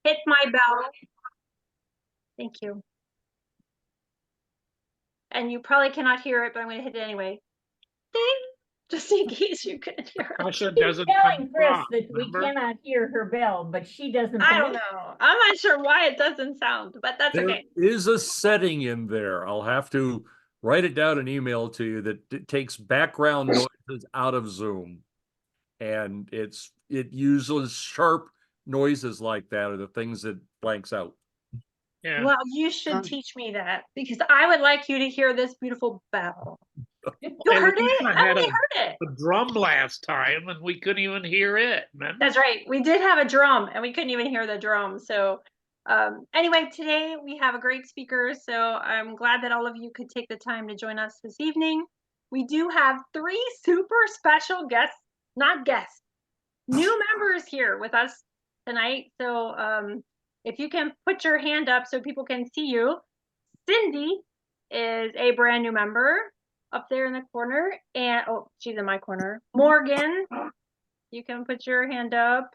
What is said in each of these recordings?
hit my bell. Thank you. And you probably cannot hear it, but I'm going to hit it anyway. Ding! Just in case you couldn't hear it. Russia She's doesn't telling come Chris across, that we remember? cannot hear her bell, but she doesn't. I don't know. I'm not sure why it doesn't sound, but that's There okay. is a setting in there. I'll have to write it down and email to you that takes background noises out of Zoom. And it uses sharp noises like that are the things that blanks out. Yeah. Well, you should teach me that because I would like you to hear this beautiful bell. You Hey, heard it? Lisa I had only heard it. a drum last time and we couldn't even hear it, man. That's right. We did have a drum and we couldn't even hear the drum. So anyway, today we have a great speaker. So I'm glad that all of you could take the time to join us this evening. We do have 3 super special guests, not guests, new members here with us tonight. So if you can put your hand up so people can see you. Cindy is a brand new member up there in the corner. And oh, she's in my corner. Morgan, you can put your hand up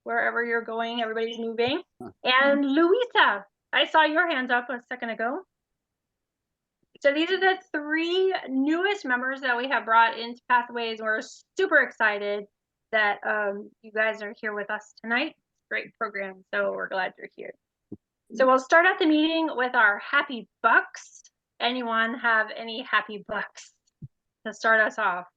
wherever you're going. Everybody's moving. And Luisa, I saw your hands up a second ago. So these are the 3 newest members that we have brought into Pathways. We're super excited that you guys are here with us tonight. Great program. So we're glad you're here. So we'll start out the meeting with our happy bucks. Anyone have any happy bucks to start us off?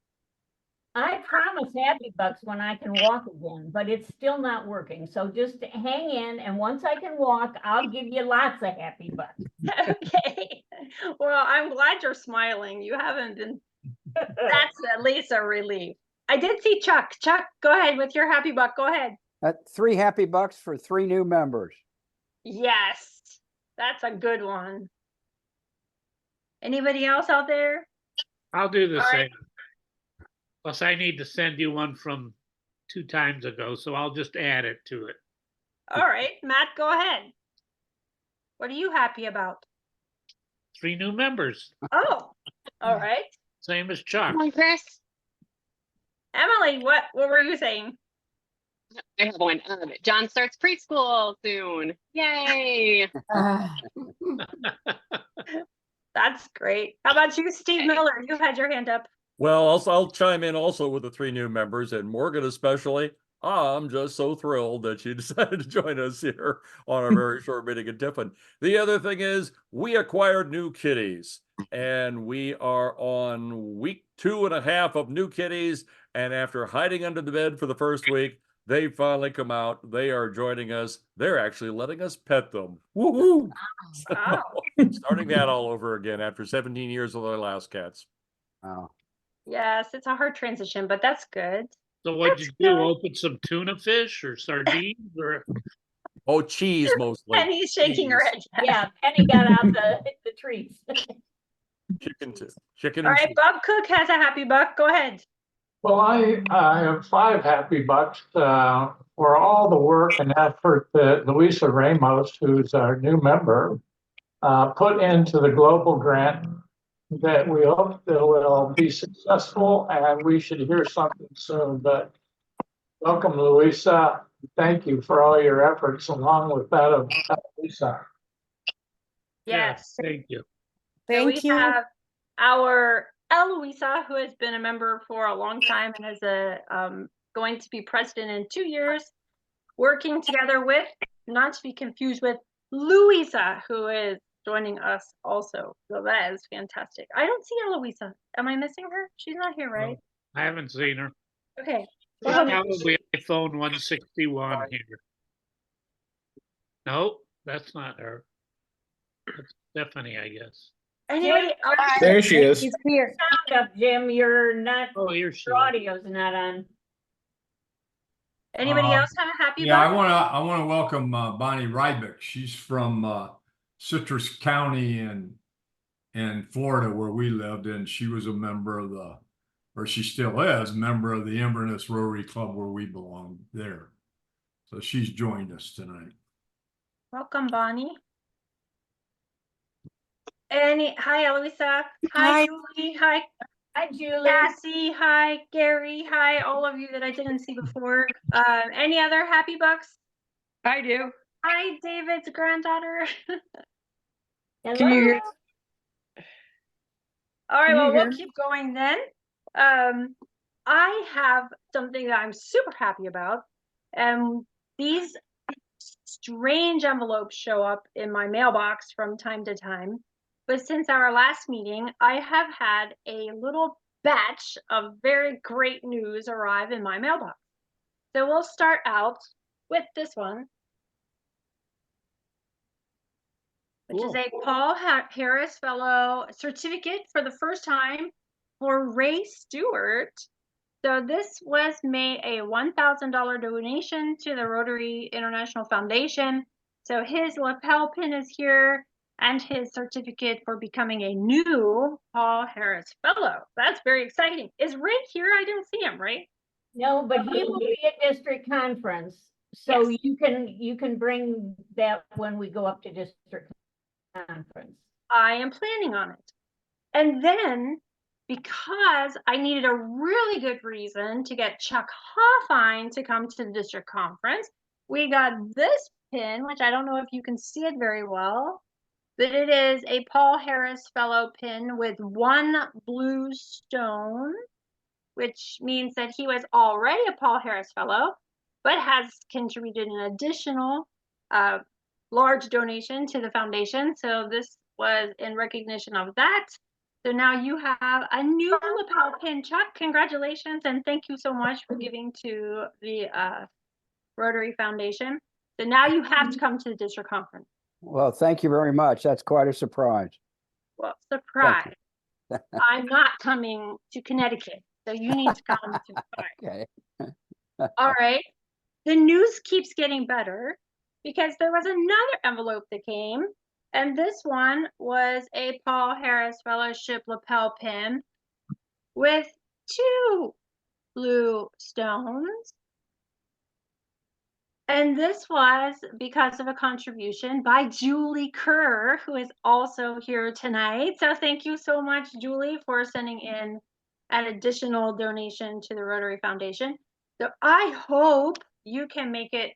I promise happy bucks when I can walk again, but it's still not working. So just hang in, and once I can walk, I'll give you lots of happy bucks. Okay. Well, I'm glad you're smiling. You haven't been. That's at least a relief. I did see Chuck. Chuck, go ahead with your happy buck. Go ahead. 3 happy bucks for 3 new members. Yes, that's a good one. Anybody else out there? I'll do the All same. right. Plus, I need to send you one from 2 times ago, so I'll just add it to it. All right, Matt, go ahead. What are you happy about? 3 new members, Oh, all right. same as Chuck. Come on, Chris. Emily, what were you saying? I have one. John starts preschool soon. Yay! That's great. How about you, Steve Miller? You had your hand up. Well, I'll chime in also with the 3 new members, and Morgan especially. I'm just so thrilled that you decided to join us here on our very short meeting in Tiffin. The other thing is we acquired new kitties, and we are on week 2.5 of new kitties. And after hiding under the bed for the first week, they finally come out. They are joining us. They're actually letting us pet them. Woohoo! Wow. Starting that all over again after 17 years with our last cats. Oh. Yes, it's a hard transition, but that's good. So what'd you That's do? good. Open some tuna fish or sardines or? Oh, cheese mostly. And he's shaking her head. yes. Yeah, Penny got out the treats. Chicken All and right, cheese. Bob Cook has a happy buck. Go ahead. Well, I have 5 happy bucks for all the work and effort that Luisa Ramos, who's our new member, put into the global grant that we hope that will be successful, and we should hear something soon. But welcome, Luisa. Thank you for all your efforts, along with that of Lisa. Yes. Thank you. So we have our Eloisa, who has been a member for a long time and is going to be president in 2 years, working together with, not to be confused with, Louisa, who is joining us also. So that is fantastic. I don't see Eloisa. Am I missing her? She's not here, right? No, I haven't seen her. Okay. She's probably iPhone 161 here. Nope, that's not her. That's Stephanie, I guess. Anybody else? There she is. Keep your sound up, Jim. You're not. Oh, here she Your is. audio's not on. Anybody else have a happy Yeah, buck? I want to welcome Bonnie Rybick. She's from Citrus County in Florida, where we lived, and she was a member of or she still is, member of the Inverness Rotary Club where we belong there. So she's joined us tonight. Welcome, Bonnie. Hi, Eloisa. Hi, Julie. Hi, Hi, Julie. Cassie. Hi, Gary. Hi, all of you that I didn't see before. Any other happy bucks? I do. Hi, David's granddaughter. Hello. Can you hear? All right, Can you well, hear we'll me? keep going then. I have something that I'm super happy about. And these strange envelopes show up in my mailbox from time to time. But since our last meeting, I have had a little batch of very great news arrive in my mailbox. So we'll start out with this one, which is a Paul Harris Fellow certificate for the first time for Ray Stewart. So this was made a $1,000 donation to the Rotary International Foundation. So his lapel pin is here and his certificate for becoming a new Paul Harris Fellow. That's very exciting. Is Ray here? I didn't see him, right? No, but he will be at district conference. So Yes. you can bring that when we go up to district conference. I am planning on it. And then, because I needed a really good reason to get Chuck Hoffine to come to the district conference, we got this pin, which I don't know if you can see it very well, but it is a Paul Harris Fellow pin with one blue stone, which means that he was already a Paul Harris Fellow, but has contributed an additional large donation to the foundation. So this was in recognition of that. So now you have a new lapel pin, Chuck. Congratulations, and thank you so much for giving to the Rotary Foundation. So now you have to come to the district conference. Well, thank you very much. That's quite a surprise. Well, surprise. I'm not coming to Connecticut, so you need to come to Florida. Okay. All right. The news keeps getting better because there was another envelope that came, and this one was a Paul Harris Fellowship lapel pin with two blue stones. And this was because of a contribution by Julie Kerr, who is also here tonight. So thank you so much, Julie, for sending in an additional donation to the Rotary Foundation. So I hope you can make it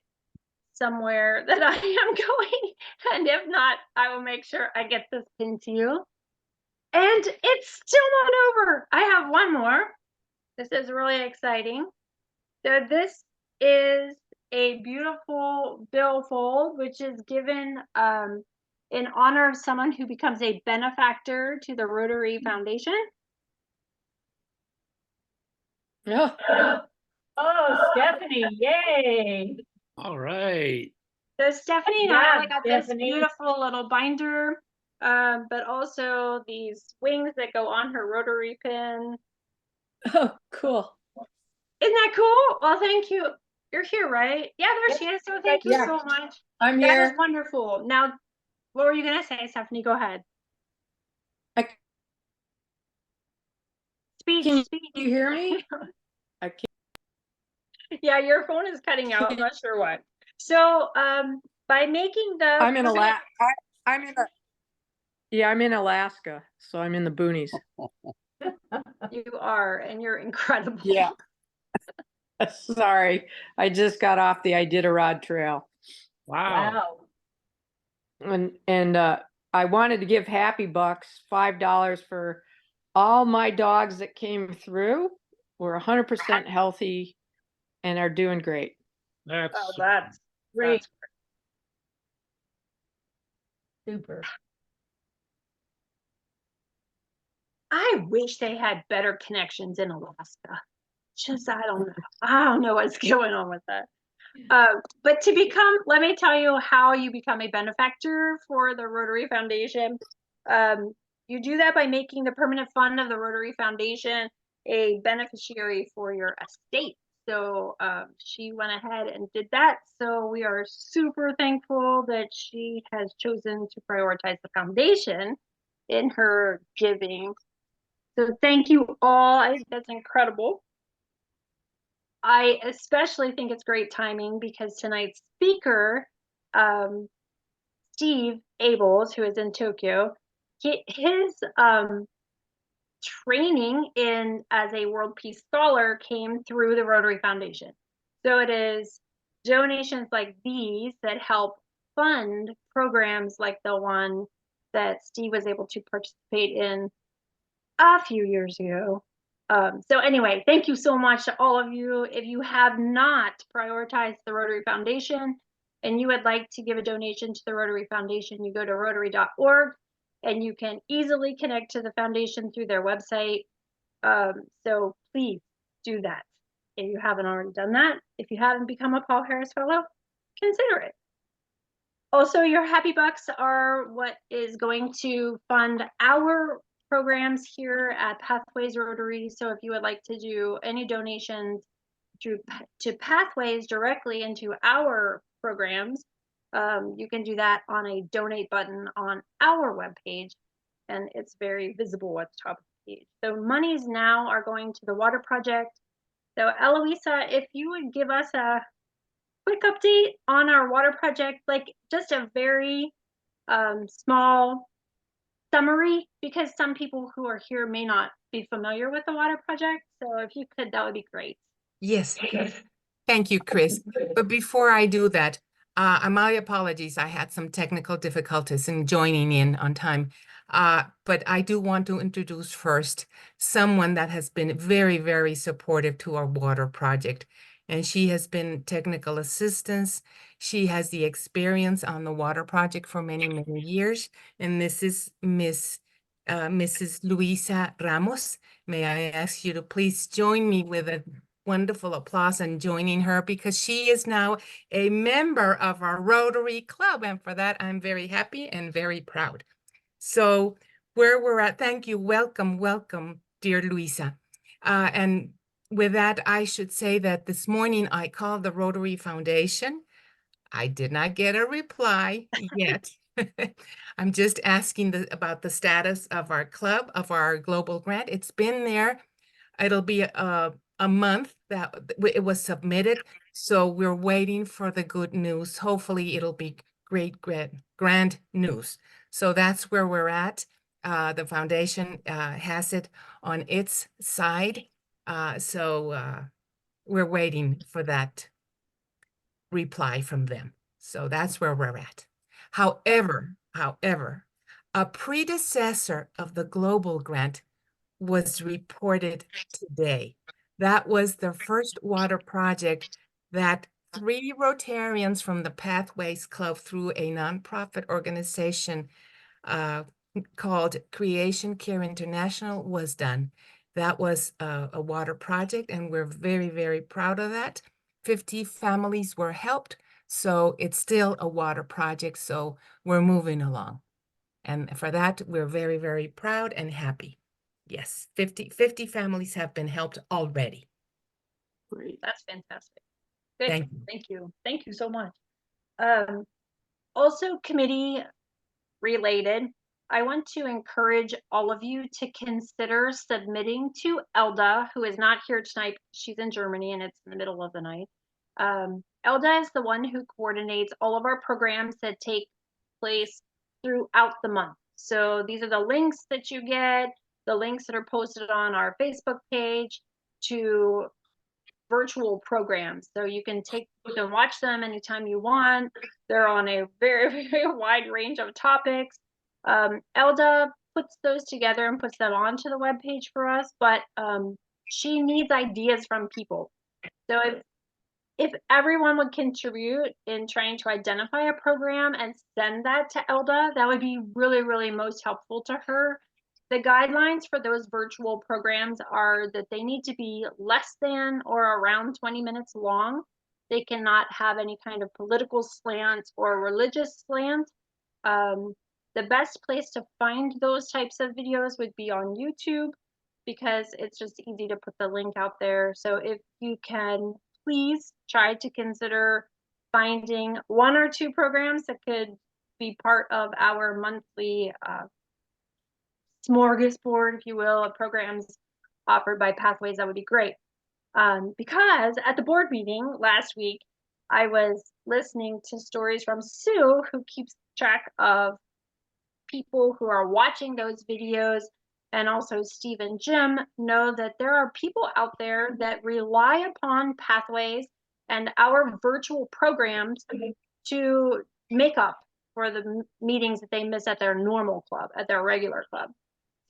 somewhere that I am going. And if not, I will make sure I get this pin to you. And it's still not over. I have one more. This is really exciting. So this is a beautiful billfold, which is given in honor of someone who becomes a benefactor to the Rotary Foundation. Yeah. Oh, Stephanie, yay. All right. So Stephanie and Yeah, I got Stephanie. this beautiful little binder, but also these wings that go on her Rotary pin. Oh, cool. Isn't that cool? Well, thank you. You're here, right? Yeah, there she is. So thank you Yeah. so much. I'm That is here. wonderful. Now, what were you going to say, Stephanie? Go ahead. I- Speech, Can speech. you hear me? I can't. Yeah, your phone is cutting out. I'm not sure what. So, by making the, I'm in I'm in a. Yeah, I'm in Alaska, so I'm in the boonies. you are, and you're incredible. Yeah. Sorry, I just got off the Iditarod Trail, Wow. Wow. and I wanted to give Happy Bucks $5 for all my dogs that came through. Were 100% healthy and are doing great. That's Oh, that's Great. That's Super. I wish they had better connections in Alaska. Just I don't know what's going on with that. But to become, let me tell you how you become a benefactor for the Rotary Foundation. You do that by making the permanent fund of the Rotary Foundation a beneficiary for your estate. So she went ahead and did that. So we are super thankful that she has chosen to prioritize the foundation in her giving. So thank you all. That's incredible. I especially think it's great timing because tonight's speaker, Steve Abels, who is in Tokyo, his training in as a World Peace Scholar came through the Rotary Foundation. So it is donations like these that help fund programs like the one that Steve was able to participate in a few years ago. So anyway, thank you so much to all of you. If you have not prioritized the Rotary Foundation and you would like to give a donation to the Rotary Foundation, you go to rotary.org and you can easily connect to the foundation through their website. So please do that if you haven't already done that. If you haven't become a Paul Harris Fellow, consider it. Also, your Happy Bucks are what is going to fund our programs here at Pathways Rotary. So if you would like to do any donations to Pathways directly into our programs, you can do that on a donate button on our webpage, and it's very visible at the top of the page. So monies now are going to the water project. So Eloisa, if you would give us a quick update on our water project, like just a very small summary, because some people who are here may not be familiar with the water project. So if you could, that would be great. Yes. Thank you, Chris. But before I do that, my apologies. I had some technical difficulties in joining in on time. But I do want to introduce first someone that has been very, very supportive to our water project. And she has been technical assistance. She has the experience on the water project for many, many years. And this is Mrs. Luisa Ramos. May I ask you to please join me with a wonderful applause and joining her, because she is now a member of our Rotary Club. And for that, I'm very happy and very proud. So where we're at, thank you. Welcome, welcome, dear Luisa. And with that, I should say that this morning I called the Rotary Foundation. I did not get a reply yet. I'm just asking about the status of our club, of our global grant. It's been there. It'll be a month that it was submitted. So we're waiting for the good news. Hopefully it'll be great, grand news. So that's where we're at. The foundation has it on its side. So we're waiting for that reply from them. So that's where we're at. However, a predecessor of the global grant was reported today. That was the first water project that 3 Rotarians from the Pathways Club through a nonprofit organization called Creation Care International was done. That was a water project, and we're very, very proud of that. 50 families were helped, so it's still a water project, so we're moving along. And for that, we're very, very proud and happy. Yes, 50 families have been helped already. Great, that's fantastic. Good, Thank you. thank you. Thank you so much. Also committee related, I want to encourage all of you to consider submitting to Elda, who is not here tonight. She's in Germany and it's in the middle of the night. Elda is the one who coordinates all of our programs that take place throughout the month. So these are the links that you get, the links that are posted on our Facebook page to virtual programs. So you can watch them anytime you want. They're on a very, very wide range of topics. Elda puts those together and puts them onto the webpage for us, but she needs ideas from people. So if everyone would contribute in trying to identify a program and send that to Elda, that would be really, really most helpful to her. The guidelines for those virtual programs are that they need to be less than or around 20 minutes long. They cannot have any kind of political slant or religious slant. The best place to find those types of videos would be on YouTube, because it's just easy to put the link out there. So if you can, please try to consider finding 1 or 2 programs that could be part of our monthly smorgasbord, if you will, of programs offered by Pathways. That would be great. Because at the board meeting last week, I was listening to stories from Sue, who keeps track of people who are watching those videos, and also Steve and Jim know that there are people out there that rely upon Pathways and our virtual programs to make up for the meetings that they miss at their normal club, at their regular club.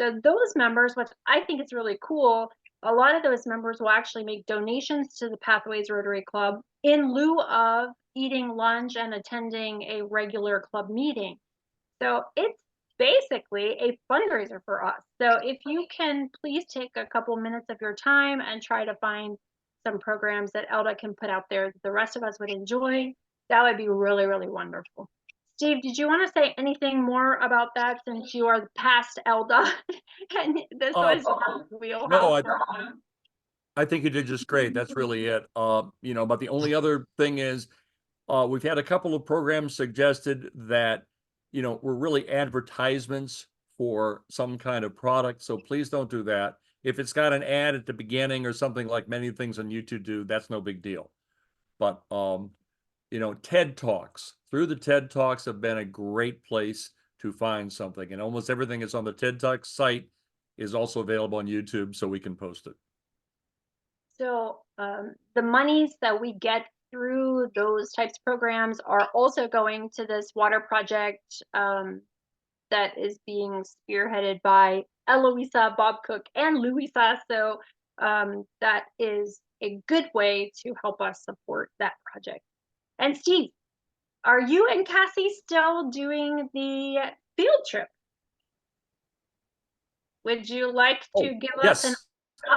So those members, which I think is really cool, a lot of those members will actually make donations to the Pathways Rotary Club in lieu of eating lunch and attending a regular club meeting. So it's basically a fundraiser for us. So if you can please take a couple minutes of your time and try to find some programs that Elda can put out there that the rest of us would enjoy, that would be really, really wonderful. Steve, did you want to say anything more about that since you are the past Elda and this was your wheelhouse? No, I think you did just great. That's really it. You know, but the only other thing is, we've had a couple of programs suggested that, you know, were really advertisements for some kind of product. So please don't do that. If it's got an ad at the beginning or something like many things on YouTube do, that's no big deal. But, you know, TED Talks, through the TED Talks have been a great place to find something. And almost everything that's on the TED Talks site is also available on YouTube, so we can post it. So the monies that we get through those types of programs are also going to this water project that is being spearheaded by Eloisa, Bob Cook, and Louisa. So that is a good way to help us support that project. And Steve, are you and Cassie still doing the field trip? Would you like to give us an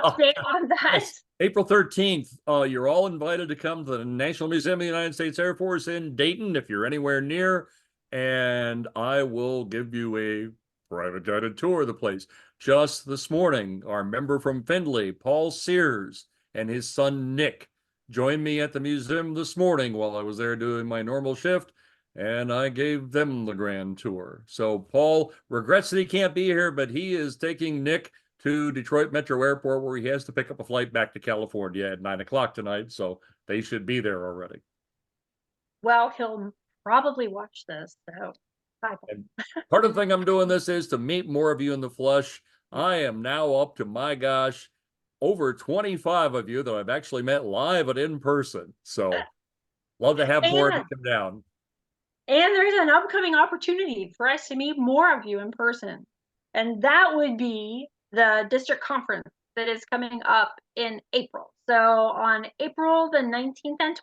update on that? Yes. April 13th, you're all invited to come to the National Museum of the United States Air Force in Dayton if you're anywhere near, and I will give you a private guided tour of the place. Just this morning, our member from Findlay, Paul Sears, and his son Nick joined me at the museum this morning while I was there doing my normal shift, and I gave them the grand tour. So Paul regrets that he can't be here, but he is taking Nick to Detroit Metro Airport, where he has to pick up a flight back to California at 9 o'clock tonight. So they should be there already. Well, he'll probably watch this. So bye. And part of the thing I'm doing this is to meet more of you in the flesh. I am now up to, my gosh, over 25 of you that I've actually met live and in person. So love to have more of you come down. And there's an upcoming opportunity for us to meet more of you in person. And that would be the district conference that is coming up in April. So on April the 19th and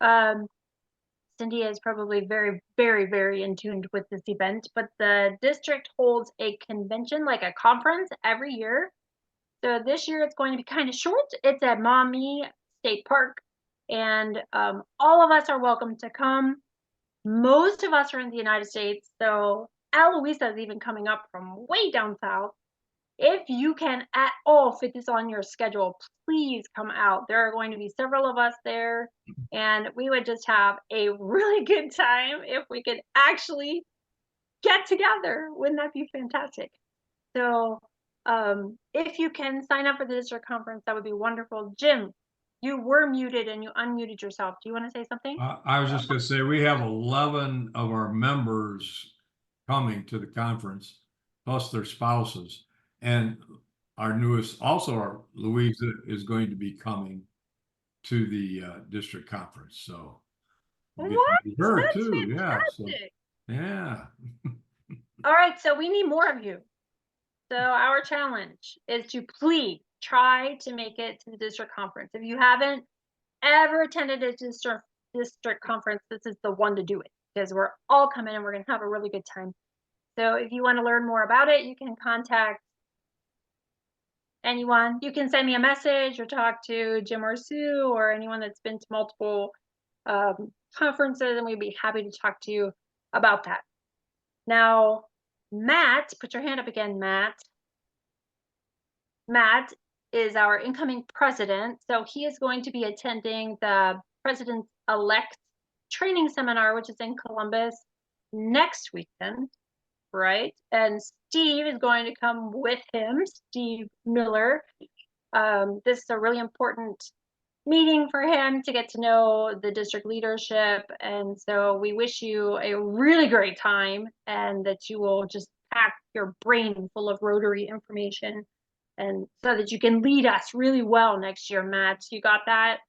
20th, Cindy is probably very, very, very in tune with this event, but the district holds a convention, like a conference, every year. So this year it's going to be kind of short. It's at Maumee State Park, and all of us are welcome to come. Most of us are in the United States, so Eloisa is even coming up from way down south. If you can at all fit this on your schedule, please come out. There are going to be several of us there, and we would just have a really good time if we could actually get together. Wouldn't that be fantastic? So if you can sign up for the district conference, that would be wonderful. Jim, you were muted and you unmuted yourself. Do you want to say something? I was just going to say, we have 11 of our members coming to the conference, plus their spouses. And our newest, also our Louisa, is going to be coming to the district conference. So we'll get to meet her too. Fantastic. Yeah. All right, so we need more of you. So our challenge is to please try to make it to the district conference. If you haven't ever attended a district conference, this is the one to do it, because we're all coming and we're going to have a really good time. So if you want to learn more about it, you can contact anyone. You can send me a message or talk to Jim or Sue or anyone that's been to multiple conferences, and we'd be happy to talk to you about that. Now, Matt, put your hand up again, Matt. Matt is our incoming president, so he is going to be attending the president-elect training seminar, which is in Columbus next weekend, right? And Steve is going to come with him, Steve Miller. This is a really important meeting for him to get to know the district leadership, and so we wish you a really great time and that you will just pack your brain full of Rotary information, and so that you can lead us really well next year. Matt, you got that?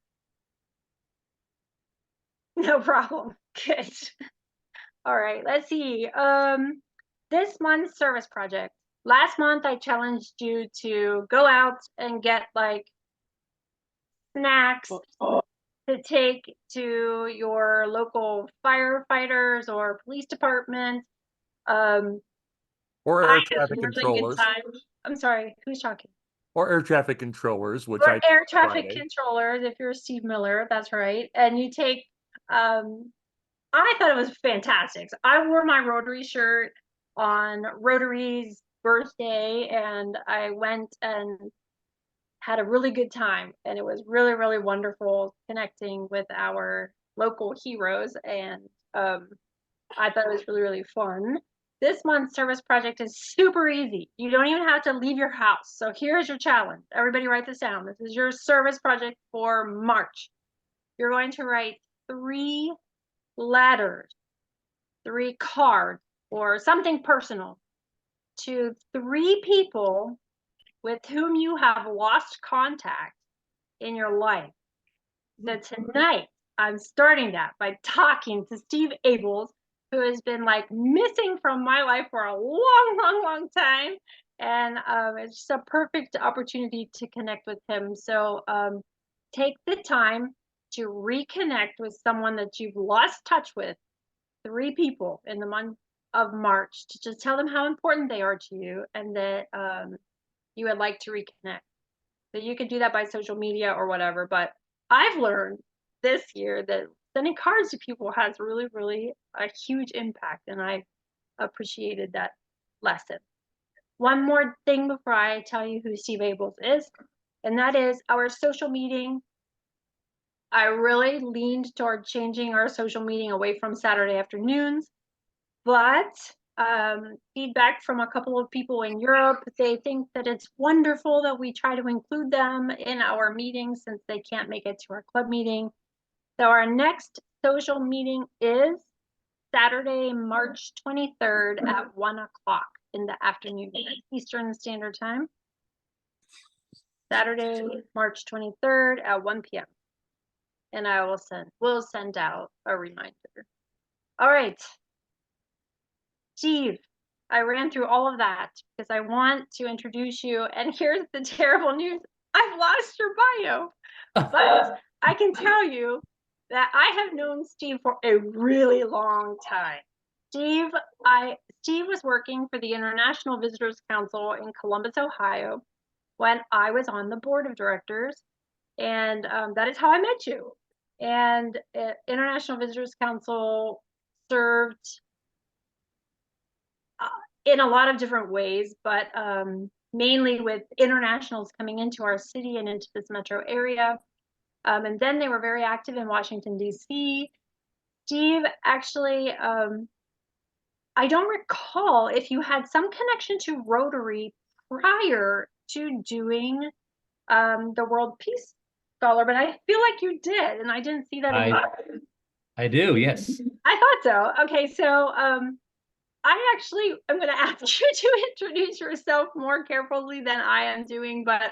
No problem. Good. All right, let's see. This month's service project. Last month I challenged you to go out and get like snacks to take to your local firefighters or police department. Or I air had a traffic really good controllers, time. I'm sorry, who's talking? or air traffic controllers, which Or I air traffic Friday. controllers, if you're Steve Miller, that's right. And you take, I thought it was fantastic. So I wore my Rotary shirt on Rotary's birthday, and I went and had a really good time. And it was really, really wonderful connecting with our local heroes. And I thought it was really, really fun. This month's service project is super easy. You don't even have to leave your house. So here's your challenge. Everybody write this down. This is your service project for March. You're going to write 3 letters, 3 cards, or something personal to 3 people with whom you have lost contact in your life. So tonight, I'm starting that by talking to Steve Abels, who has been like missing from my life for a long, long, long time. And it's just a perfect opportunity to connect with him. So take the time to reconnect with someone that you've lost touch with, 3 people in the month of March, to just tell them how important they are to you and that you would like to reconnect. So you could do that by social media or whatever. But I've learned this year that sending cards to people has really, really a huge impact. And I appreciated that lesson. One more thing before I tell you who Steve Abels is, and that is our social meeting. I really leaned toward changing our social meeting away from Saturday afternoons, but feedback from a couple of people in Europe, they think that it's wonderful that we try to include them in our meetings since they can't make it to our club meeting. So our next social meeting is Saturday, March 23rd at 1 o'clock in the afternoon, Eastern Standard Time. Saturday, March 23rd at 1 p.m. And I will send out a reminder. All right. Steve, I ran through all of that because I want to introduce you. And here's the terrible news. I've lost your bio. But I can tell you that I have known Steve for a really long time. Steve was working for the International Visitors Council in Columbus, Ohio, when I was on the board of directors. And that is how I met you. And International Visitors Council served in a lot of different ways, but mainly with internationals coming into our city and into this metro area. And then they were very active in Washington, D.C. Steve, actually, I don't recall if you had some connection to Rotary prior to doing the World Peace Scholar, but I feel like you did, and I didn't see that in the I do, yes. I thought so. Okay, so I actually am going to ask you to introduce yourself more carefully than I am doing, but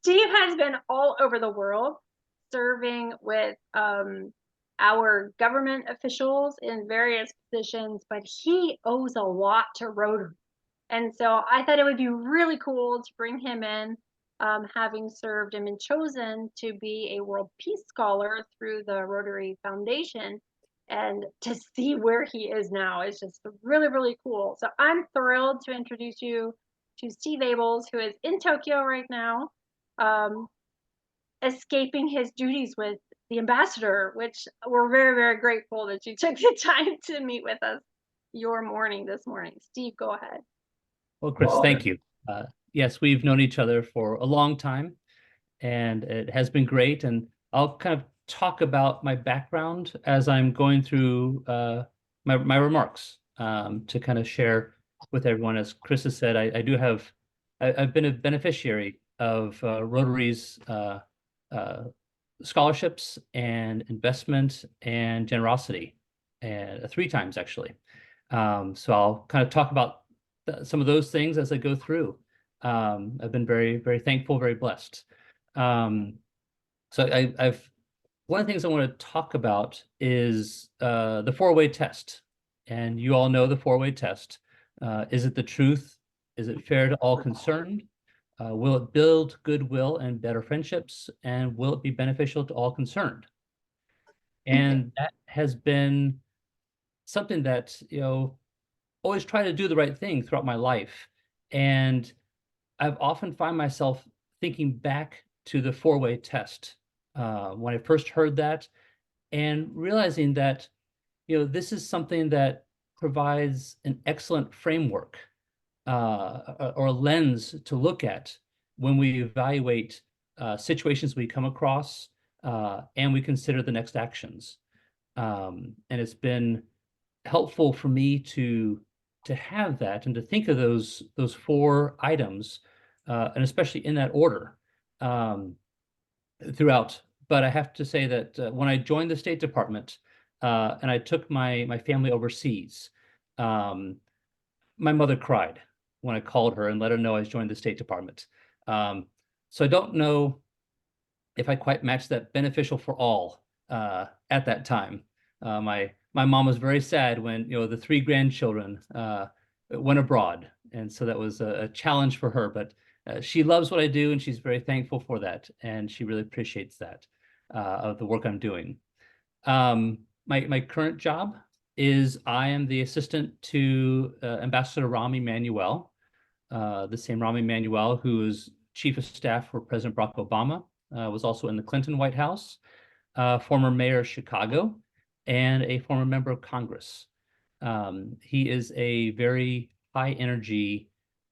Steve has been all over the world serving with our government officials in various positions, but he owes a lot to Rotary. And so I thought it would be really cool to bring him in, having served and been chosen to be a World Peace Scholar through the Rotary Foundation. And to see where he is now is just really, really cool. So I'm thrilled to introduce you to Steve Abels, who is in Tokyo right now, escaping his duties with the ambassador, which we're very, very grateful that you took the time to meet with us this morning. Steve, go ahead. Well, Chris, thank you. Yes, we've known each other for a long time, and it has been great. And I'll kind of talk about my background as I'm going through my remarks to kind of share with everyone. As Chris has said, I've been a beneficiary of Rotary's scholarships and investment and generosity, and 3 times actually. So I'll kind of talk about some of those things as I go through. I've been very, very thankful, very blessed. So one of the things I want to talk about is the 4-way test. And you all know the four-way test. Is it the truth? Is it fair to all concerned? Will it build goodwill and better friendships? And will it be beneficial to all concerned? And that has been something that, always try to do the right thing throughout my life. And I've often find myself thinking back to the four-way test when I first heard that, and realizing that, this is something that provides an excellent framework or a lens to look at when we evaluate situations we come across and we consider the next actions. And it's been helpful for me to have that and to think of those four items, and especially in that order throughout. But I have to say that when I joined the State Department and I took my family overseas, my mother cried when I called her and let her know I joined the State Department. So I don't know if I quite matched that beneficial for all at that time. My mom was very sad when the three grandchildren went abroad, and so that was a challenge for her. But she loves what I do, and she's very thankful for that, and she really appreciates that of the work I'm doing. My current job is I am the assistant to Ambassador Rahm Emanuel, the same Rahm Emanuel who is chief of staff for President Barack Obama, was also in the Clinton White House, former mayor of Chicago, and a former member of Congress. He is a very high energy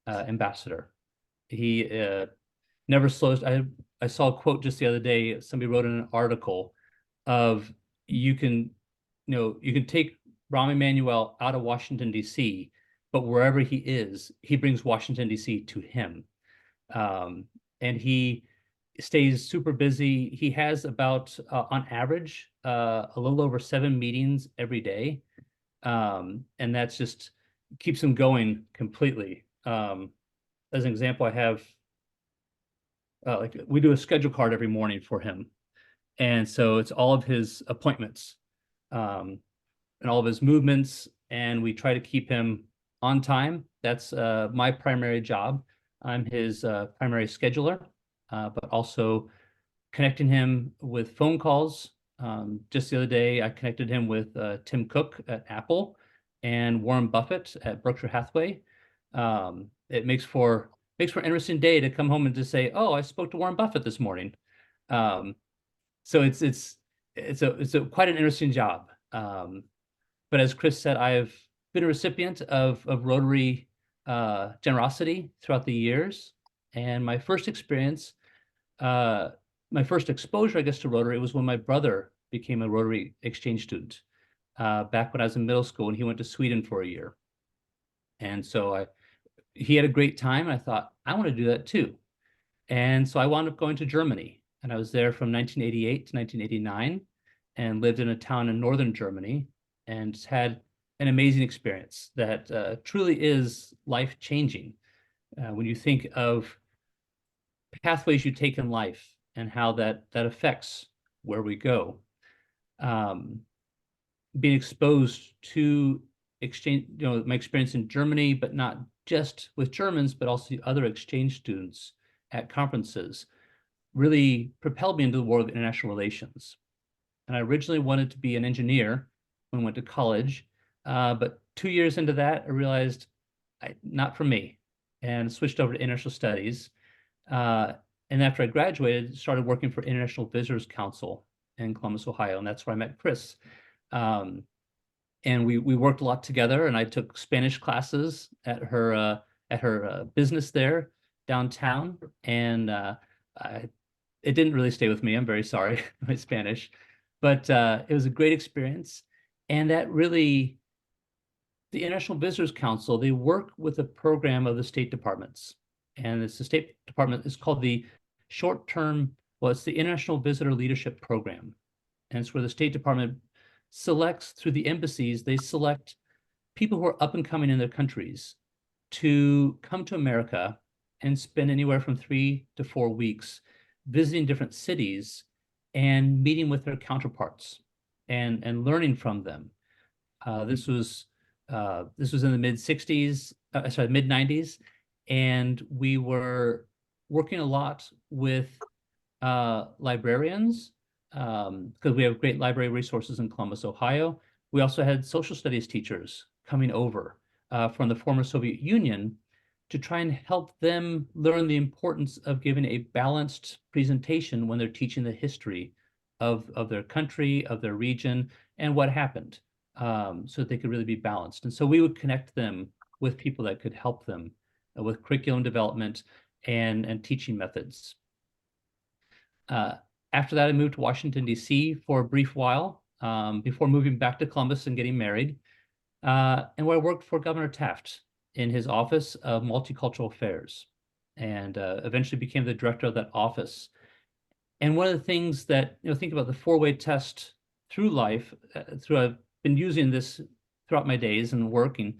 ambassador. He never slows. I saw a quote just the other day. Somebody wrote in an article of you can take Rahm Emanuel out of Washington, D.C., but wherever he is, he brings Washington, D.C. to him. And he stays super busy. He has about, on average, a little over 7 meetings every day. And that's just keeps him going completely. As an example, I have, like we do a schedule card every morning for him. And so it's all of his appointments and all of his movements, and we try to keep him on time. That's my primary job. I'm his primary scheduler, but also connecting him with phone calls. Just the other day, I connected him with Tim Cook at Apple and Warren Buffett at Berkshire Hathaway. It makes for an interesting day to come home and just say, "Oh, I spoke to Warren Buffett this morning." So it's quite an interesting job. But as Chris said, I've been a recipient of Rotary generosity throughout the years. And my first experience, my first exposure, I guess, to Rotary was when my brother became a Rotary exchange student back when I was in middle school, and he went to Sweden for a year. And so he had a great time, and I thought, I want to do that too. And so I wound up going to Germany, and I was there from 1988 to 1989 and lived in a town in northern Germany and had an amazing experience that truly is life-changing when you think of pathways you take in life and how that affects where we go. Being exposed to exchange, my experience in Germany, but not just with Germans, but also other exchange students at conferences, really propelled me into the world of international relations. And I originally wanted to be an engineer when I went to college, but 2 years into that, I realized not for me, and switched over to international studies. And after I graduated, started working for International Visitors Council in Columbus, Ohio, and that's where I met Chris. And we worked a lot together, and I took Spanish classes at her business there downtown, and it didn't really stay with me. I'm very sorry, my Spanish, but it was a great experience. And that really, the International Visitors Council, they work with a program of the State Departments, and it's the State Department. It's called the it's the International Visitor Leadership Program, and it's where the State Department selects, through the embassies, they select people who are up and coming in their countries to come to America and spend anywhere from 3 to 4 weeks visiting different cities and meeting with their counterparts and learning from them. This was This was in the mid-60s, mid-90s, and we were working a lot with librarians because we have great library resources in Columbus, Ohio. We also had social studies teachers coming over from the former Soviet Union to try and help them learn the importance of giving a balanced presentation when they're teaching the history of their country, of their region, and what happened, so that they could really be balanced. And so we would connect them with people that could help them with curriculum development and teaching methods. After that, I moved to Washington, D.C. for a brief while before moving back to Columbus and getting married, and where I worked for Governor Taft in his office of multicultural affairs, and eventually became the director of that office. And one of the things that, think about the four-way test through life, I've been using this throughout my days and working.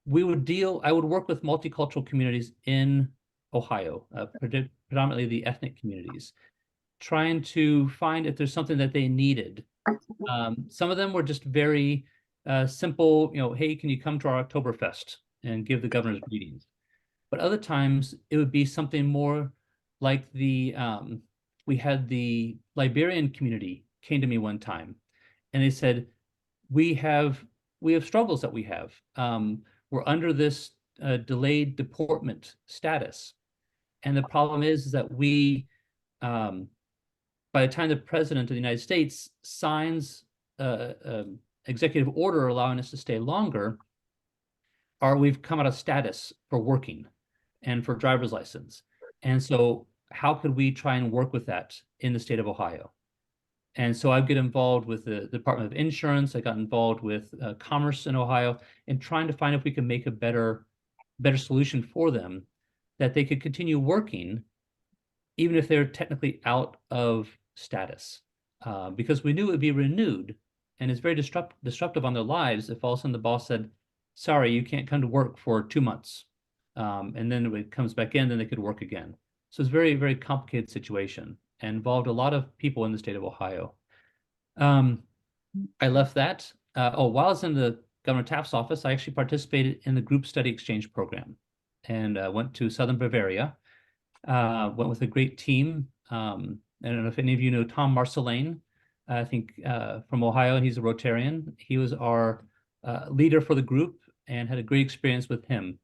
I would work with multicultural communities in Ohio, predominantly the ethnic communities, trying to find if there's something that they needed. Some of them were just very simple, hey, can you come to our Oktoberfest and give the governor's greetings? But other times it would be something more like we had the Liberian community came to me one time, and they said, we have struggles that we have. We're under this delayed deportment status. And the problem is that we, by the time the president of the United States signs executive order allowing us to stay longer, we've come out of status for working and for driver's license. And so how could we try and work with that in the state of Ohio? And so I get involved with the Department of Insurance. I got involved with Commerce in Ohio and trying to find if we can make a better solution for them that they could continue working even if they're technically out of status. Because we knew it would be renewed, and it's very disruptive on their lives if all of a sudden the boss said, sorry, you can't come to work for 2 months. And then when it comes back in, then they could work again. So it's a very, very complicated situation and involved a lot of people in the state of Ohio. I left that. While I was in the Governor Taft's office, I actually participated in the group study exchange program and went to Southern Bavaria. Went with a great team. I don't know if any of you know Tom Marcelane, I think from Ohio, and he's a Rotarian. He was our leader for the group and had a great experience with him.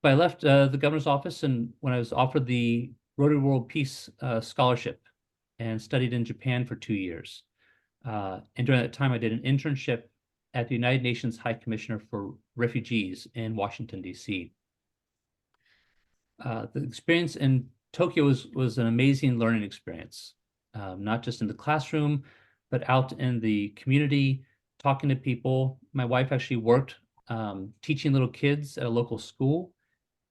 But I left the governor's office, and when I was offered the Rotary World Peace Scholarship and studied in Japan for 2 years. And during that time, I did an internship at the United Nations High Commissioner for Refugees in Washington, D.C. The experience in Tokyo was an amazing learning experience, not just in the classroom, but out in the community, talking to people. My wife actually worked teaching little kids at a local school.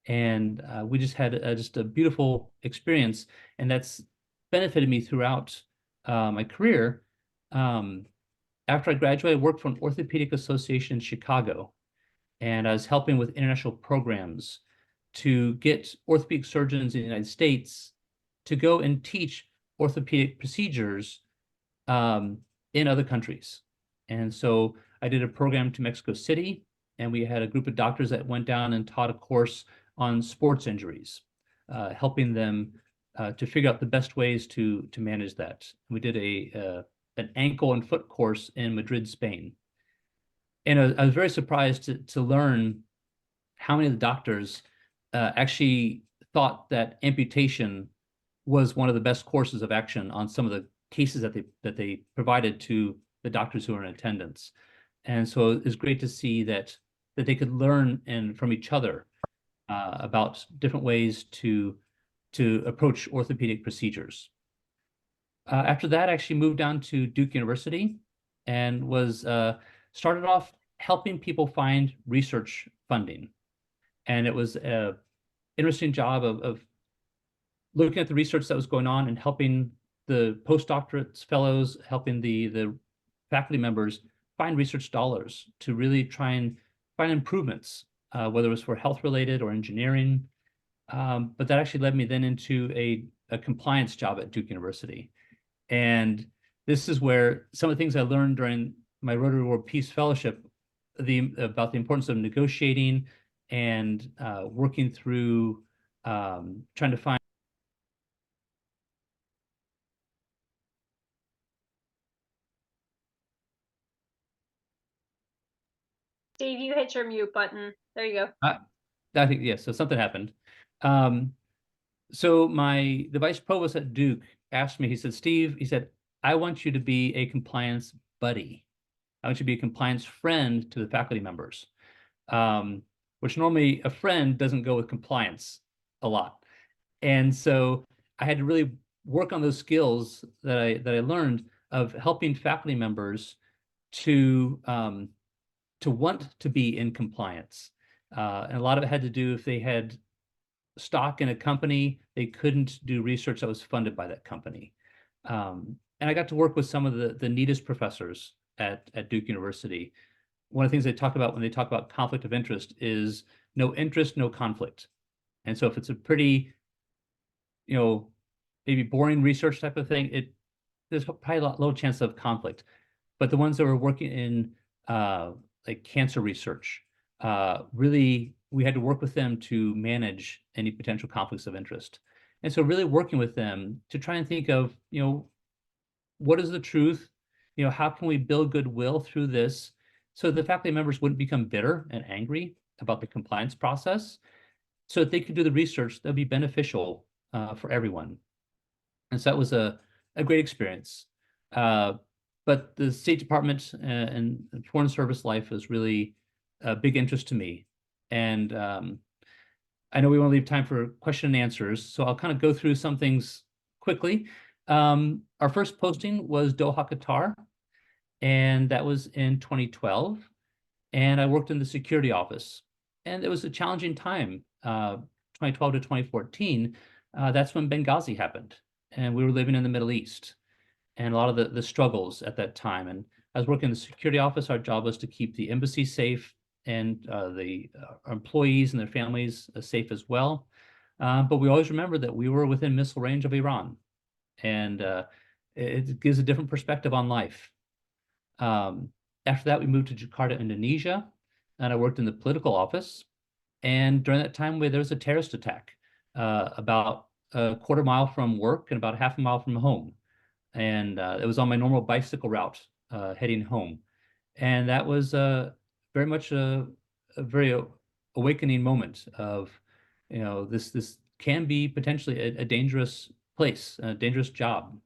And we just had just a beautiful experience, and that's benefited me throughout my career. After I graduated, I worked for an orthopedic association in Chicago, and I was helping with international programs to get orthopedic surgeons in the United States to go and teach orthopedic procedures in other countries. And so I did a program to Mexico City, and we had a group of doctors that went down and taught a course on sports injuries, helping them to figure out the best ways to manage that. We did an ankle and foot course in Madrid, Spain. And I was very surprised to learn how many of the doctors actually thought that amputation was one of the best courses of action on some of the cases that they provided to the doctors who were in attendance. And so it was great to see that they could learn from each other about different ways to approach orthopedic procedures. After that, I actually moved down to Duke University and was started off helping people find research funding. And it was an interesting job of looking at the research that was going on and helping the postdoctorate fellows, helping the faculty members find research dollars to really try and find improvements, whether it was for health related or engineering. But that actually led me then into a compliance job at Duke University. And this is where some of the things I learned during my Rotary World Peace Fellowship about the importance of negotiating and working through trying to find. Steve, you hit your mute button. There you go. I think, yes, so something happened. So the vice provost at Duke asked me, he said, Steve, he said, I want you to be a compliance buddy. I want you to be a compliance friend to the faculty members, which normally a friend doesn't go with compliance a lot. And so I had to really work on those skills that I learned of helping faculty members to want to be in compliance. And a lot of it had to do if they had stock in a company, they couldn't do research that was funded by that company. And I got to work with some of the neatest professors at Duke University. One of the things they talk about when they talk about conflict of interest is no interest, no conflict. And so if it's a pretty, maybe boring research type of thing, there's probably a little chance of conflict. But the ones that were working in like cancer research, really, we had to work with them to manage any potential conflicts of interest. And so really working with them to try and think of, what is the truth? How can we build goodwill through this so the faculty members wouldn't become bitter and angry about the compliance process, so that they could do the research that would be beneficial for everyone. And so that was a great experience. But the State Department and Foreign Service life was really a big interest to me. And I know we want to leave time for question and answers, so I'll kind of go through some things quickly. Our first posting was Doha, Qatar, and that was in 2012. And I worked in the security office. And it was a challenging time, 2012 to 2014. That's when Benghazi happened. And we were living in the Middle East. And a lot of the struggles at that time. And I was working in the security office. Our job was to keep the embassy safe and the employees and their families safe as well. But we always remember that we were within missile range of Iran. And it gives a different perspective on life. After that, we moved to Jakarta, Indonesia, and I worked in the political office. And during that time, there was a terrorist attack about a quarter mile from work and about half a mile from home. And it was on my normal bicycle route heading home. And that was very much a very awakening moment of, this can be potentially a dangerous place, a dangerous job.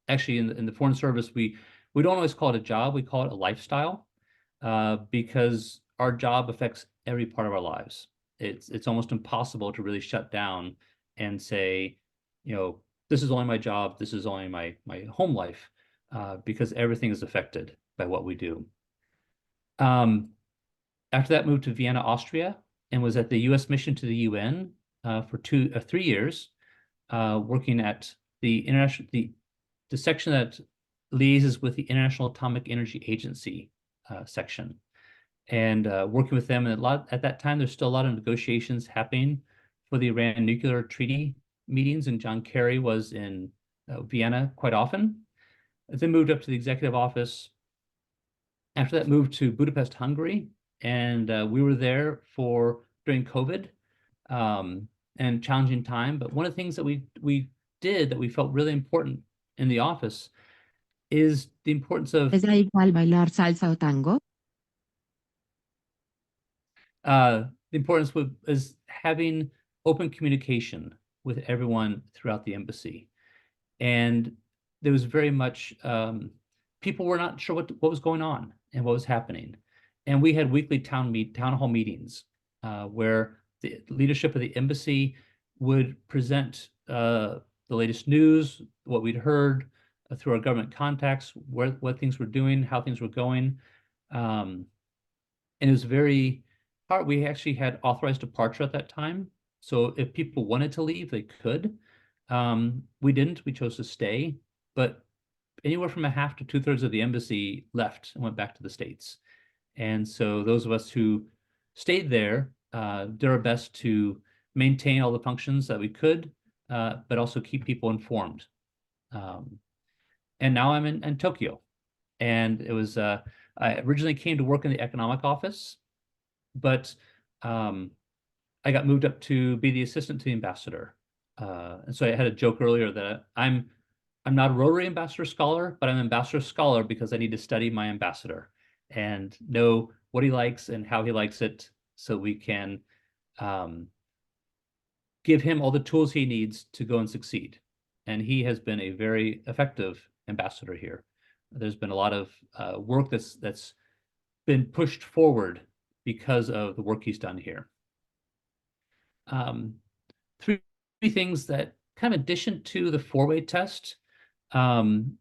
Actually, in the Foreign Service, we don't always call it a job, we call it a lifestyle, because our job affects every part of our lives. It's almost impossible to really shut down and say, this is only my job, this is only my home life, because everything is affected by what we do. After that, moved to Vienna, Austria, and was at the U.S. mission to the UN for 3 years, working at the section that liaises with the International Atomic Energy Agency section, and working with them. And at that time, there's still a lot of negotiations happening for the Iran nuclear treaty meetings, and John Kerry was in Vienna quite often. And then moved up to the executive office. After that, moved to Budapest, Hungary, and we were there during COVID and challenging time. But one of the things that we did that we felt really important in the office is the importance of bailar salsa o tango. The importance is having open communication with everyone throughout the embassy. And there was very much, people were not sure what was going on and what was happening. And we had weekly town hall meetings where the leadership of the embassy would present the latest news, what we'd heard through our government contacts, what things were doing, how things were going. And it was very hard. We actually had authorized departure at that time. So if people wanted to leave, they could. We didn't. We chose to stay. But anywhere from a half to 2/3 of the embassy left and went back to the States. And so those of us who stayed there did our best to maintain all the functions that we could, but also keep people informed. And now I'm in Tokyo. And it was I originally came to work in the economic office, but I got moved up to be the assistant to the ambassador. And so I had a joke earlier that I'm not a Rotary Ambassador Scholar, but I'm Ambassador Scholar because I need to study my ambassador and know what he likes and how he likes it, so we can give him all the tools he needs to go and succeed. And he has been a very effective ambassador here. There's been a lot of work that's been pushed forward because of the work he's done here. Three things that kind of addition to the 4-way test, kind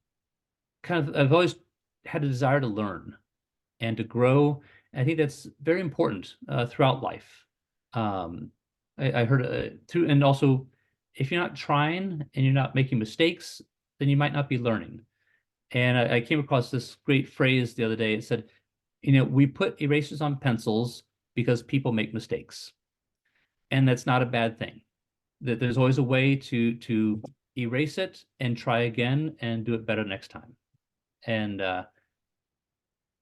of I've always had a desire to learn and to grow. I think that's very important throughout life. I heard through, and also if you're not trying and you're not making mistakes, then you might not be learning. And I came across this great phrase the other day. It said, we put erasers on pencils because people make mistakes. And that's not a bad thing. That there's always a way to erase it and try again and do it better next time. And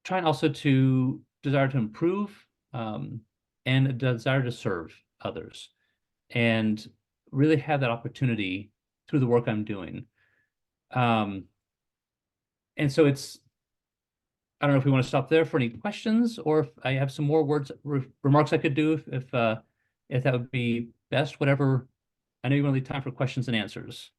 trying also to desire to improve and a desire to serve others and really have that opportunity through the work I'm doing. And so I don't know if we want to stop there for any questions, or if I have some more remarks I could do, if that would be best, whatever. I know you want to leave time for questions and answers.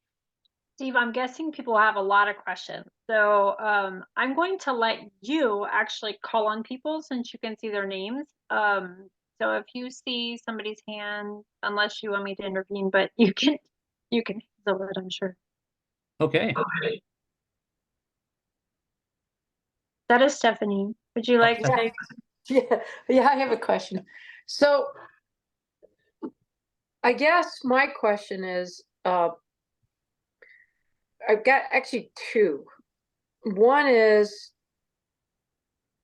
Steve, I'm guessing people have a lot of questions. So I'm going to let you actually call on people since you can see their names. So if you see somebody's hand, unless you want me to intervene, but you can handle it, I'm sure. Okay. That is Stephanie. Would you like to? Yeah, I have a question. So I guess my question is, I've got actually two. One is,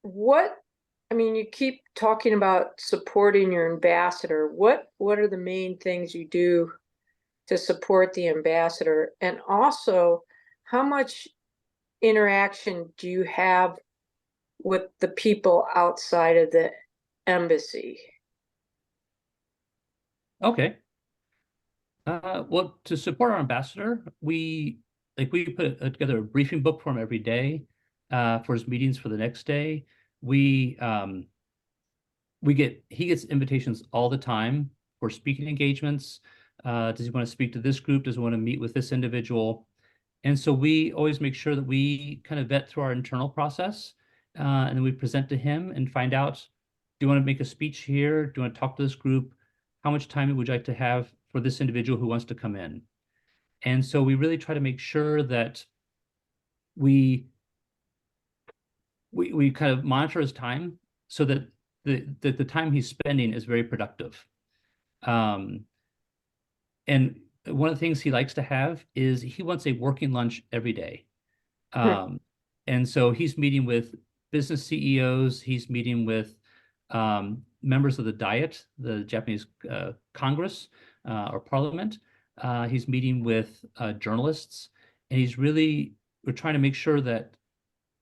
you keep talking about supporting your ambassador. What are the main things you do to support the ambassador? And also, how much interaction do you have with the people outside of the embassy? Okay. Well, to support our ambassador, we put together a briefing book for him every day for his meetings for the next day. He gets invitations all the time for speaking engagements. Does he want to speak to this group? Does he want to meet with this individual? And so we always make sure that we kind of vet through our internal process, and then we present to him and find out, do you want to make a speech here? Do you want to talk to this group? How much time would you like to have for this individual who wants to come in? And so we really try to make sure that we kind of monitor his time so that the time he's spending is very productive. And one of the things he likes to have is he wants a working lunch every day. And so he's meeting with business CEOs, he's meeting with members of the Diet, the Japanese Congress or Parliament. He's meeting with journalists, and we're trying to make sure that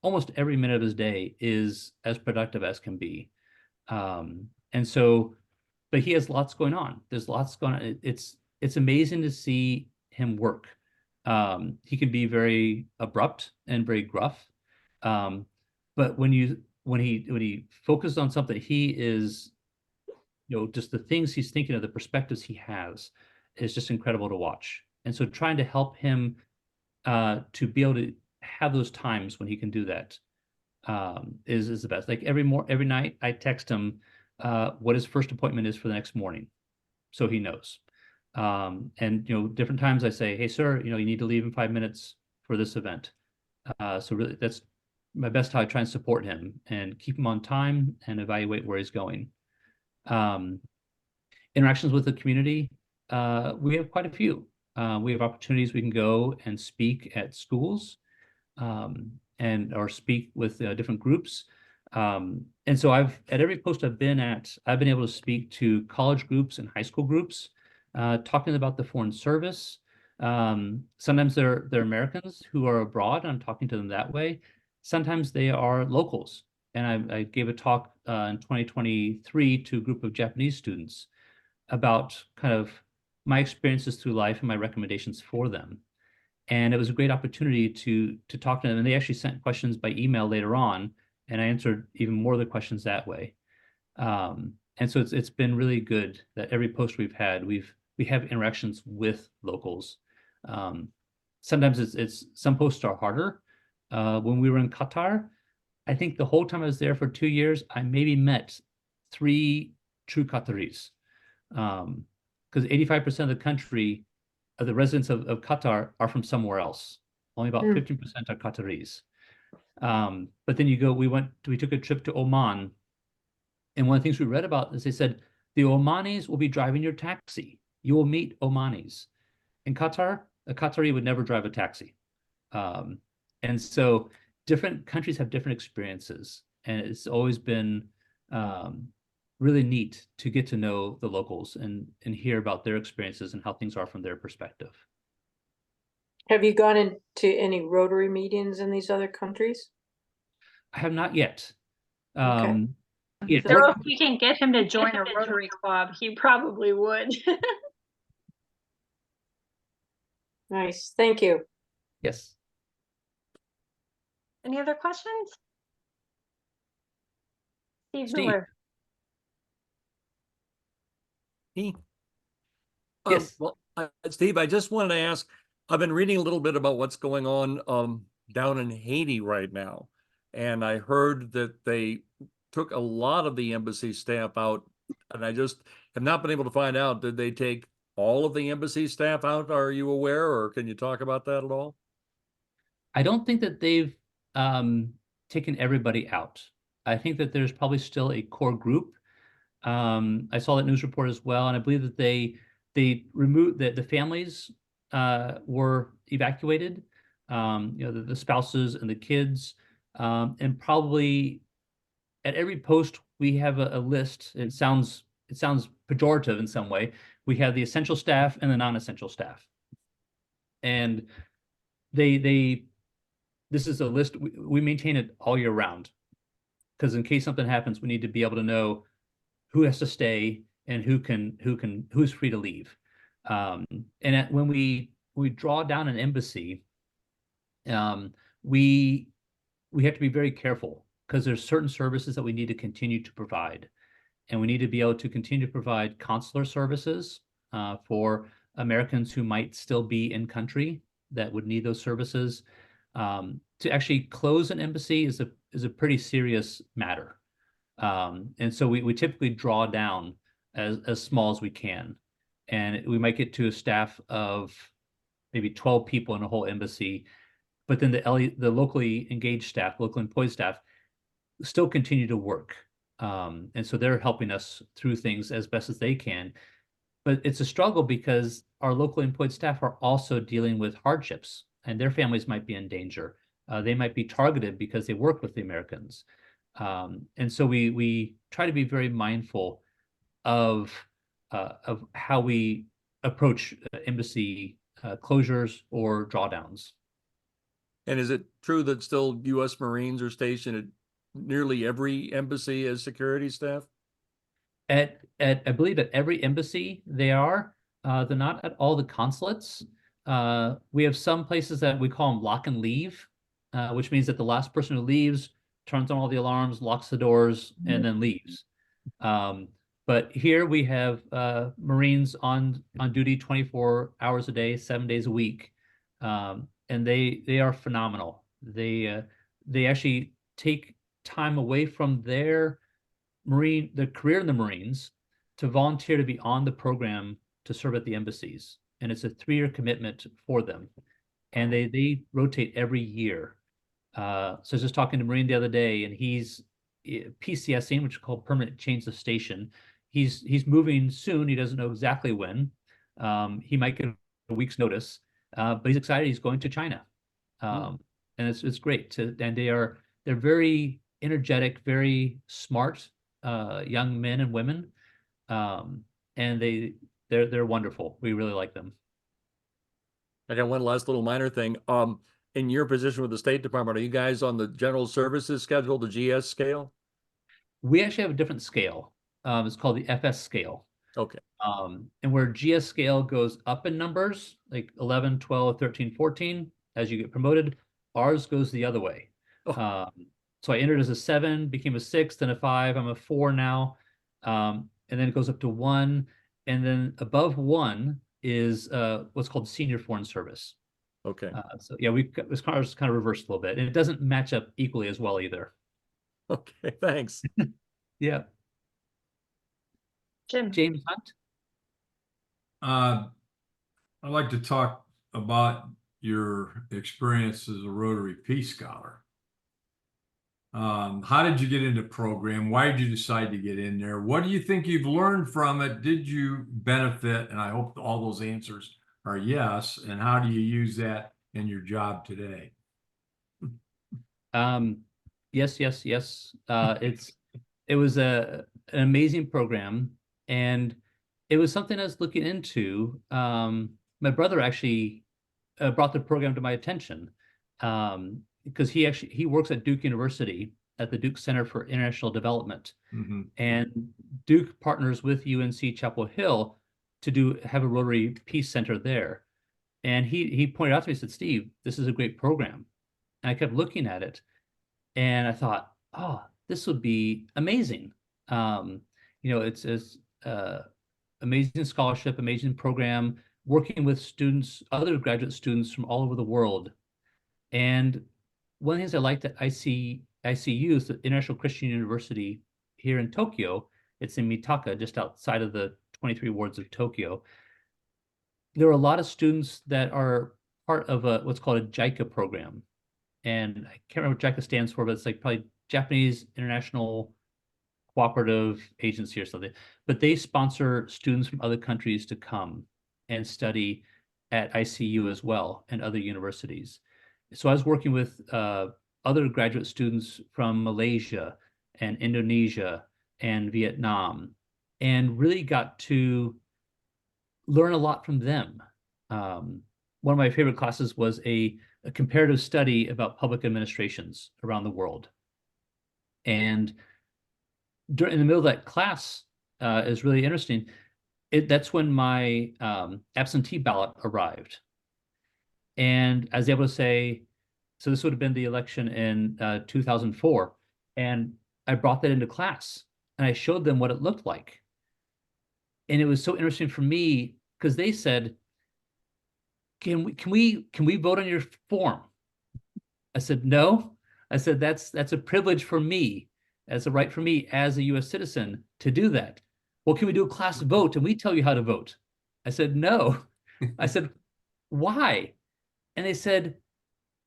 almost every minute of his day is as productive as can be. And so, but he has lots going on. There's lots going on. It's amazing to see him work. He can be very abrupt and very gruff. But when he focuses on something, he is, just the things he's thinking of, the perspectives he has is just incredible to watch. And so trying to help him to be able to have those times when he can do that is the best. Like every night I text him what his first appointment is for the next morning, so he knows. And different times I say, hey sir, you need to leave in 5 minutes for this event. So really that's my best how I try and support him and keep him on time and evaluate where he's going. Interactions with the community, we have quite a few. We have opportunities we can go and speak at schools or speak with different groups. And so at every post I've been at, I've been able to speak to college groups and high school groups, talking about the Foreign Service. Sometimes they're Americans who are abroad, and I'm talking to them that way. Sometimes they are locals and I gave a talk in 2023 to a group of Japanese students about kind of my experiences through life and my recommendations for them. And it was a great opportunity to talk to them. And they actually sent questions by email later on, and I answered even more of the questions that way. And so it's been really good that every post we've had, we have interactions with locals. Sometimes it's some posts are harder. When we were in Qatar, I think the whole time I was there for 2 years, I maybe met 3 true Qataris. Because 85% of the country, of the residents of Qatar are from somewhere else. Only about 15% are Qataris. But then we took a trip to Oman. And one of the things we read about is they said, the Omanis will be driving your taxi. You will meet Omanis. In Qatar, a Qatari would never drive a taxi. And so different countries have different experiences. And it's always been really neat to get to know the locals and hear about their experiences and how things are from their perspective. Have you gone into any Rotary meetings in these other countries? I have not yet. Okay. Yeah, So if we can get him to join a Rotary club, he probably would. Nice. Thank you. yes. Any other questions? Steve Steve. Miller. Yes. Well, Steve, I just wanted to ask, I've been reading a little bit about what's going on down in Haiti right now. And I heard that they took a lot of the embassy staff out, and I just have not been able to find out, did they take all of the embassy staff out? Are you aware, or can you talk about that at all? I don't think that they've taken everybody out. I think that there's probably still a core group. I saw that news report as well, and I believe that they removed the families were evacuated. The spouses and the kids, and probably at every post we have a list. It sounds pejorative in some way. We have the essential staff and the non-essential staff, and this is a list. We maintain it all year round, because in case something happens, we need to be able to know who has to stay and who's free to leave. When we draw down an embassy, we have to be very careful, because there's certain services that we need to continue to provide, and we need to be able to continue to provide consular services for Americans who might still be in country that would need those services. To actually close an embassy is a pretty serious matter. And so we typically draw down as small as we can. And we might get to a staff of maybe 12 people in a whole embassy, but then the locally engaged staff, local employed staff, still continue to work. And so they're helping us through things as best as they can. But it's a struggle, because our locally employed staff are also dealing with hardships, and their families might be in danger. They might be targeted because they work with the Americans. And so we try to be very mindful of how we approach embassy closures or drawdowns. And is it true that still U.S. Marines are stationed at nearly every embassy as security staff? I believe at every embassy they are. They're not at all the consulates. We have some places that we call them lock and leave, which means that the last person who leaves turns on all the alarms, locks the doors, and then leaves. But here we have Marines on duty 24 hours a day, 7 days a week, and they are phenomenal. They actually take time away from their career in the Marines to volunteer to be on the program to serve at the embassies, and it's a 3-year commitment for them, and they rotate every year. So I was just talking to a Marine the other day, and he's PCSing, which is called permanent change of station. He's moving soon. He doesn't know exactly when. He might get a week's notice, but he's excited. He's going to China, and it's great. And they're very energetic, very smart young men and women, and they're wonderful. We really like them. I got one last little minor thing. in your position with the State Department, are you guys on the General Services schedule, the GS scale? We actually have a different scale. It's called the FS scale. Okay. And where GS scale goes up in numbers, like 11, 12, 13, 14, as you get promoted, ours goes the other way. Oh. So I entered as a 7, became a 6, then a 5. I'm a 4 now. And then it goes up to 1. And then above 1 is what's called senior foreign service. Okay. So yeah, it's kind of reversed a little bit. And it doesn't match up equally as well either. Okay, thanks. Yeah. Jim. James Hunt. I'd like to talk about your experience as a Rotary Peace Scholar. How did you get into the program? Why did you decide to get in there? What do you think you've learned from it? Did you benefit? And I hope all those answers are yes. And how do you use that in your job today? Yes. It was an amazing program, and it was something I was looking into. My brother actually brought the program to my attention, because he works at Duke University at the Duke Center for International Development, and Duke partners with UNC Chapel Hill to have a Rotary Peace Center there. And he pointed out to me, he said, "Steve, this is a great program." And I kept looking at it, and I thought, "Oh, this would be amazing." It's amazing scholarship, amazing program, working with students, other graduate students from all over the world. And one of the things I liked at ICU is the International Christian University here in Tokyo. It's in Mitaka, just outside of the 23 wards of Tokyo. There are a lot of students that are part of what's called a JICA program. And I can't remember what JICA stands for, but it's like probably Japanese International Cooperative Agency or something. But they sponsor students from other countries to come and study at ICU as well, and other universities. So I was working with other graduate students from Malaysia and Indonesia and Vietnam, and really got to learn a lot from them. One of my favorite classes was a comparative study about public administrations around the world. And in the middle of that class is really interesting. That's when my absentee ballot arrived. And I was able to say, so this would have been the election in 2004. And I brought that into class and I showed them what it looked like. And it was so interesting for me because they said, can we vote on your form? I said, no. I said, that's a privilege for me, as a right for me as a US citizen to do that. Well, can we do a class vote and we tell you how to vote? I said, no. I said, why? And they said,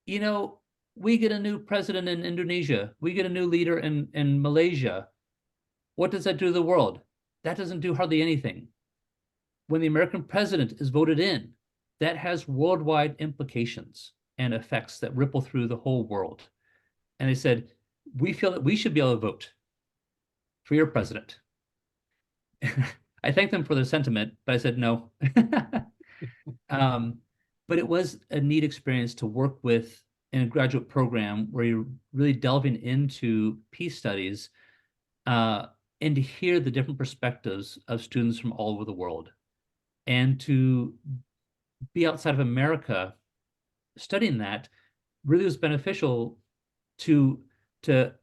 we get a new president in Indonesia. We get a new leader in Malaysia. What does that do to the world? That doesn't do hardly anything. When the American president is voted in, that has worldwide implications and effects that ripple through the whole world. And they said, we feel that we should be able to vote for your president. I thanked them for their sentiment, but I said no. But it was a neat experience to work with in a graduate program where you're really delving into peace studies, and to hear the different perspectives of students from all over the world, and to be outside of America studying that really was beneficial to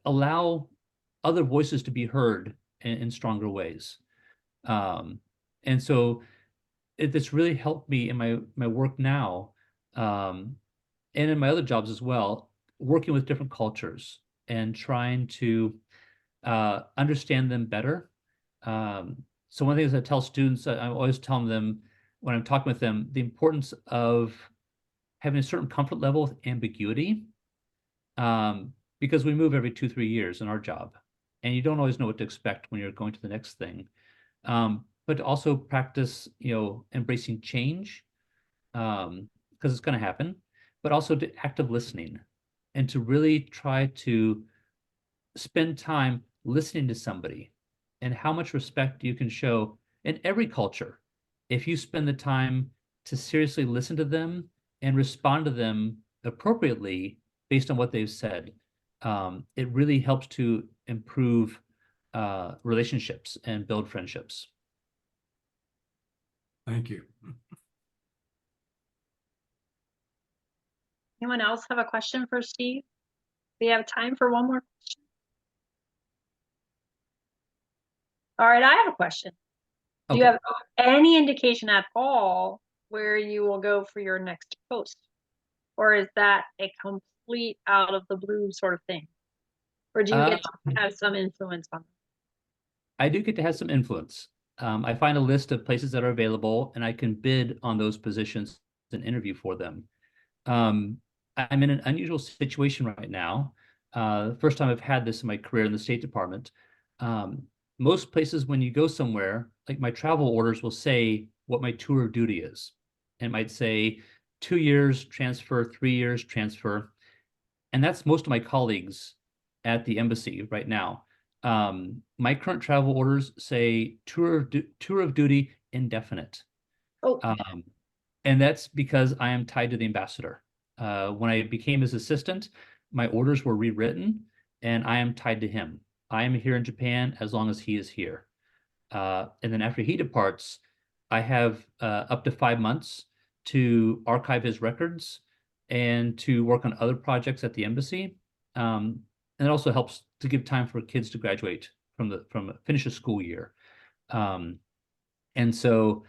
allow other voices to be heard in stronger ways. And so it's really helped me in my work now, and in my other jobs as well, working with different cultures and trying to understand them better. So one of the things I tell students, I'm always telling them when I'm talking with them, the importance of having a certain comfort level with ambiguity, because we move every 2-3 years in our job, and you don't always know what to expect when you're going to the next thing. But to also practice, embracing change, because it's going to happen, but also to active listening, and to really try to spend time listening to somebody, and how much respect you can show in every culture if you spend the time to seriously listen to them and respond to them appropriately based on what they've said, it really helps to improve relationships and build friendships. Thank you. Anyone else have a question for Steve? We have time for one more question. All right, I have a question. Do you Okay. have any indication at all where you will go for your next post? Or is that a complete out of the blue sort of thing? Or do you get to have some influence on it? I do get to have some influence. I find a list of places that are available and I can bid on those positions and interview for them. I'm in an unusual situation right now. The first time I've had this in my career in the State Department. Most places, when you go somewhere, like my travel orders will say what my tour of duty is. It might say 2 years transfer, 3 years transfer. And that's most of my colleagues at the embassy right now. My current travel orders say tour of duty indefinite. Oh, And that's because I am tied to the ambassador. When I became his assistant, my orders were rewritten and I am tied to him. I am here in Japan as long as he is here. And then after he departs, I have up to 5 months to archive his records and to work on other projects at the embassy. And it also helps to give time for kids to graduate from finish a school year. And so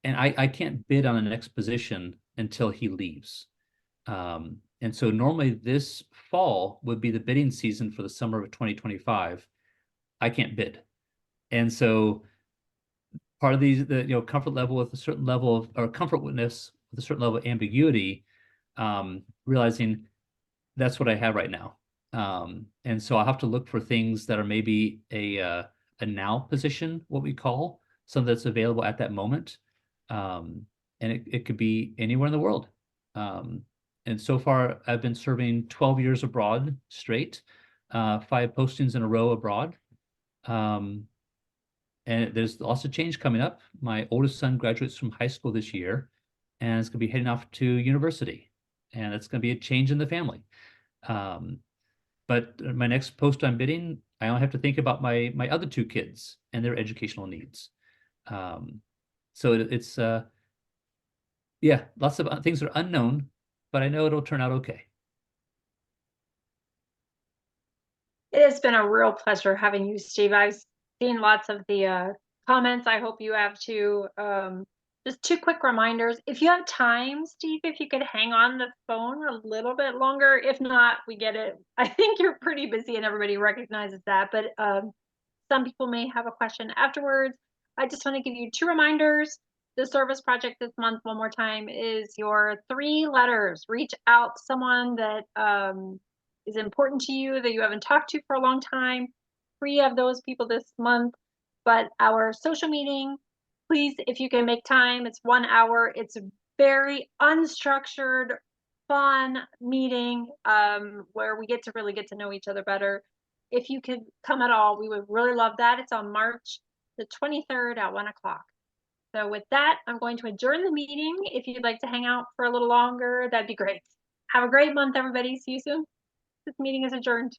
I can't bid on the next position until he leaves. And so normally this fall would be the bidding season for the summer of 2025. I can't bid. And so part of the comfort level with a certain level of, or comfortness with a certain level of ambiguity, realizing that's what I have right now. And so I'll have to look for things that are maybe a now position, what we call, something that's available at that moment. And it could be anywhere in the world. And so far, I've been serving 12 years abroad straight, 5 postings in a row abroad. And there's lots of change coming up. My oldest son graduates from high school this year, and it's going to be heading off to university. And it's going to be a change in the family. But my next post I'm bidding, I only have to think about my other 2 kids and their educational needs. So it's yeah, lots of things are unknown, but I know it'll turn out okay. it has been a real pleasure having you, Steve. I've seen lots of the comments. I hope you have too. Just 2 quick reminders. If you have time, Steve, if you could hang on the phone a little bit longer. If not, we get it. I think you're pretty busy and everybody recognizes that. But some people may have a question afterwards. I just want to give you 2 reminders. The service project this month, one more time, is your 3 letters. Reach out to someone that is important to you that you haven't talked to for a long time. 3 of those people this month. But our social meeting, please, if you can make time, it's 1 hour. It's a very unstructured, fun meeting where we get to really get to know each other better. If you could come at all, we would really love that. It's on March the 23rd at 1 o'clock. So with that, I'm going to adjourn the meeting. If you'd like to hang out for a little longer, that'd be great. Have a great month, everybody. See you soon. This meeting is adjourned.